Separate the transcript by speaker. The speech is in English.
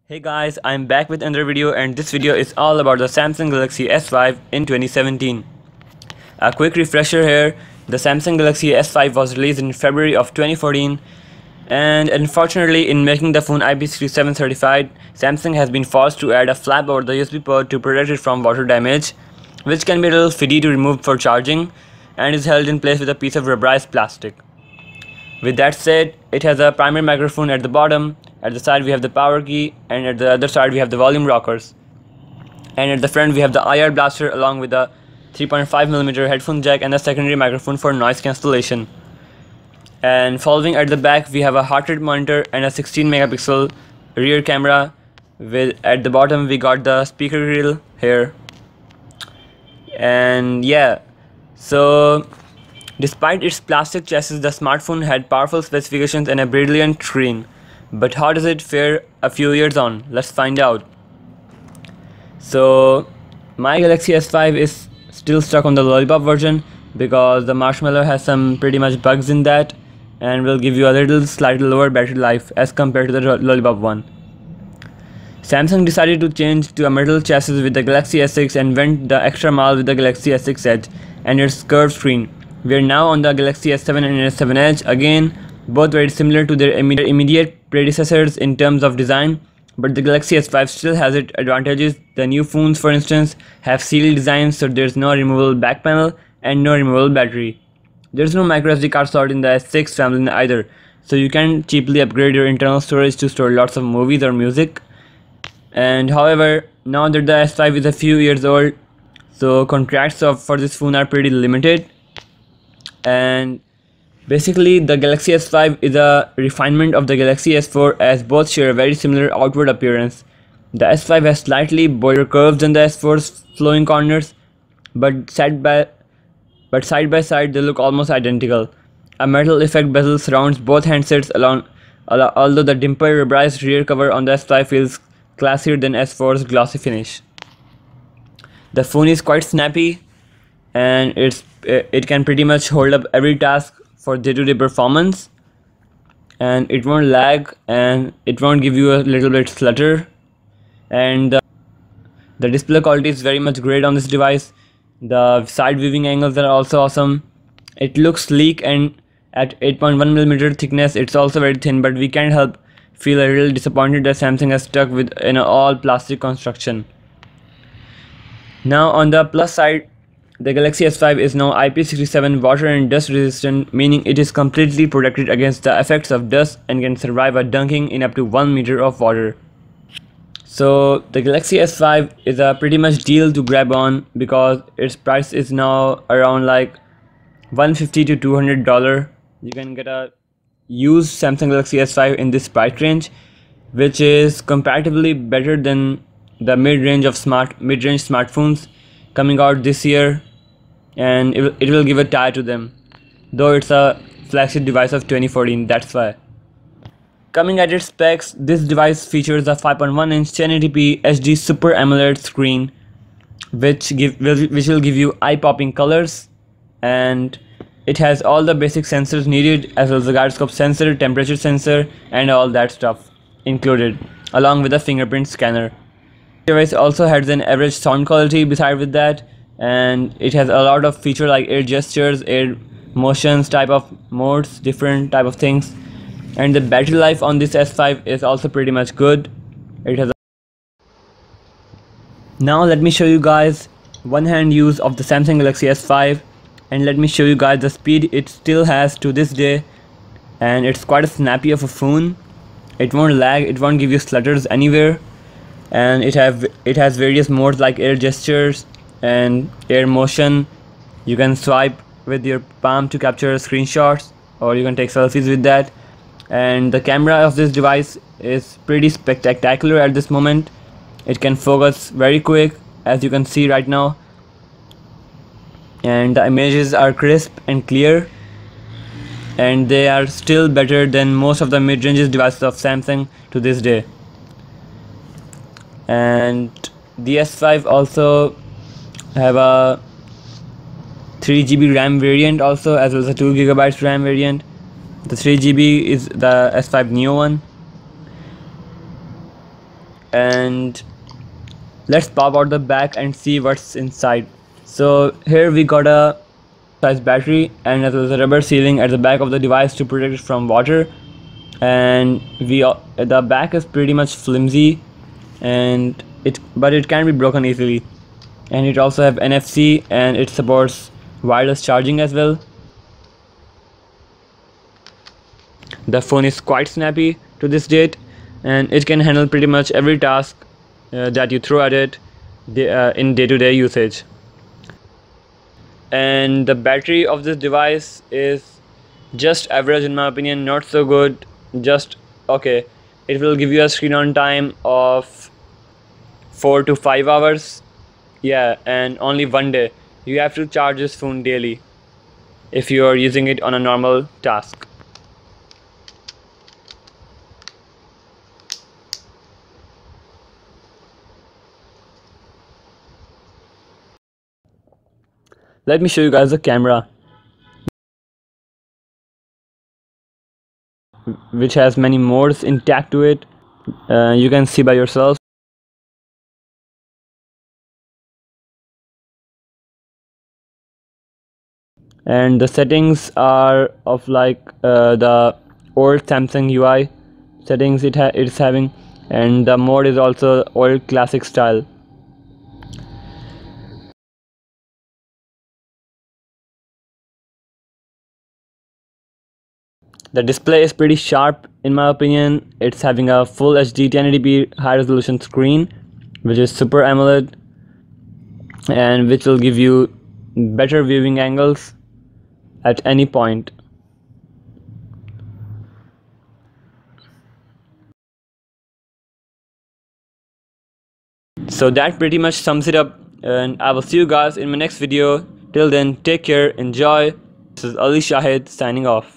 Speaker 1: Hey guys, I'm back with another video, and this video is all about the Samsung Galaxy S5 in 2017. A quick refresher here, the Samsung Galaxy S5 was released in February of 2014, and unfortunately in making the phone IP67 certified, Samsung has been forced to add a flap over the USB port to protect it from water damage, which can be a little fiddly to remove for charging and is held in place with a piece of rubberized plastic. With that said, it has a primary microphone at the bottom, at the side we have the power key, and at the other side we have the volume rockers. And at the front we have the IR blaster along with the 3.5mm headphone jack and a secondary microphone for noise cancellation. And following at the back we have a heart rate monitor and a 16 megapixel rear camera. At the bottom we got the speaker grill here. And yeah, so despite its plastic chassis, the smartphone had powerful specifications and a brilliant screen. But how does it fare a few years on? Let's find out. So my Galaxy S5 is still stuck on the Lollipop version because the Marshmallow has some pretty much bugs in that and will give you a slightly lower battery life as compared to the Lollipop one. Samsung decided to change to a metal chassis with the Galaxy S6 and went the extra mile with the Galaxy S6 Edge and its curved screen. We are now on the Galaxy S7 and S7 Edge, again both very similar to their immediate predecessors in terms of design, but the Galaxy S5 still has its advantages. The new phones, for instance, have sealed designs, so there's no removable back panel and no removable battery. There's no microSD card slot in the S6 family either, so you can cheaply upgrade your internal storage to store lots of movies or music. And however, now that the S5 is a few years old, so contracts for this phone are pretty limited. And basically the Galaxy S5 is a refinement of the Galaxy S4, as both share a very similar outward appearance. The S5 has slightly broader curves than the S4's flowing corners, but side by side they look almost identical. A metal effect bezel surrounds both handsets, although the dimpled rubberized rear cover on the S5 feels classier than S4's glossy finish. The phone is quite snappy, and it can pretty much hold up every task for day-to-day performance, and it won't lag and it won't give you a little bit flutter. And the display quality is very much great on this device. The side viewing angles are also awesome. It looks sleek, and at 8.1mm thickness it's also very thin, but we can't help feel a little disappointed that Samsung has stuck with an all plastic construction. Now on the plus side, the Galaxy S5 is now IP67 water and dust resistant, meaning it is completely protected against the effects of dust and can survive a dunking in up to 1 meter of water. So the Galaxy S5 is a pretty much deal to grab on because its price is now around like $150 to $200. You can get a used Samsung Galaxy S5 in this price range, which is comparatively better than the mid-range smartphones coming out this year, and it will give a tie to them, though it's a flagship device of 2014, that's why. Coming at its specs, this device features a 5.1-inch 1080p HD Super AMOLED screen, which will give you eye-popping colors, and it has all the basic sensors needed, as well as a gyroscope sensor, temperature sensor, and all that stuff included, along with a fingerprint scanner. The device also has an average sound quality beside with that, and it has a lot of features like air gestures, air motions type of modes, different type of things. And the battery life on this S5 is also pretty much good. Now let me show you guys one-hand use of the Samsung Galaxy S5, and let me show you guys the speed it still has to this day, and it's quite a snappy of a phone. It won't lag, it won't give you flutters anywhere. And it has various modes like air gestures and air motion. You can swipe with your palm to capture screenshots, or you can take selfies with that. And the camera of this device is pretty spectacular at this moment. It can focus very quick, as you can see right now, and the images are crisp and clear, and they are still better than most of the mid-range devices of Samsung to this day. And the S5 also have a 3GB RAM variant also, as well as a 2GB RAM variant. The 3GB is the S5 Neo one. and let's pop out the back and see what's inside. So here we got a size battery, and there's a rubber sealing at the back of the device to protect it from water. And the back is pretty much flimsy, and but it can be broken easily. And it also have NFC, and it supports wireless charging as well. The phone is quite snappy to this date, and it can handle pretty much every task that you throw at it in day-to-day usage. And the battery of this device is just average in my opinion, not so good, just okay. It will give you a screen on time of 4 to 5 hours, yeah, and only one day. You have to charge this phone daily if you are using it on a normal task. Let me show you guys the camera, which has many modes intact to it. You can see by yourself. And the settings are of like the old Samsung UI settings it's having, and the mode is also old classic style. The display is pretty sharp in my opinion. It's having a full HD 1080p high resolution screen, which is Super AMOLED, and which will give you better viewing angles at any point. So that pretty much sums it up, and I will see you guys in my next video. Till then, take care, enjoy. This is Ali Shahid signing off.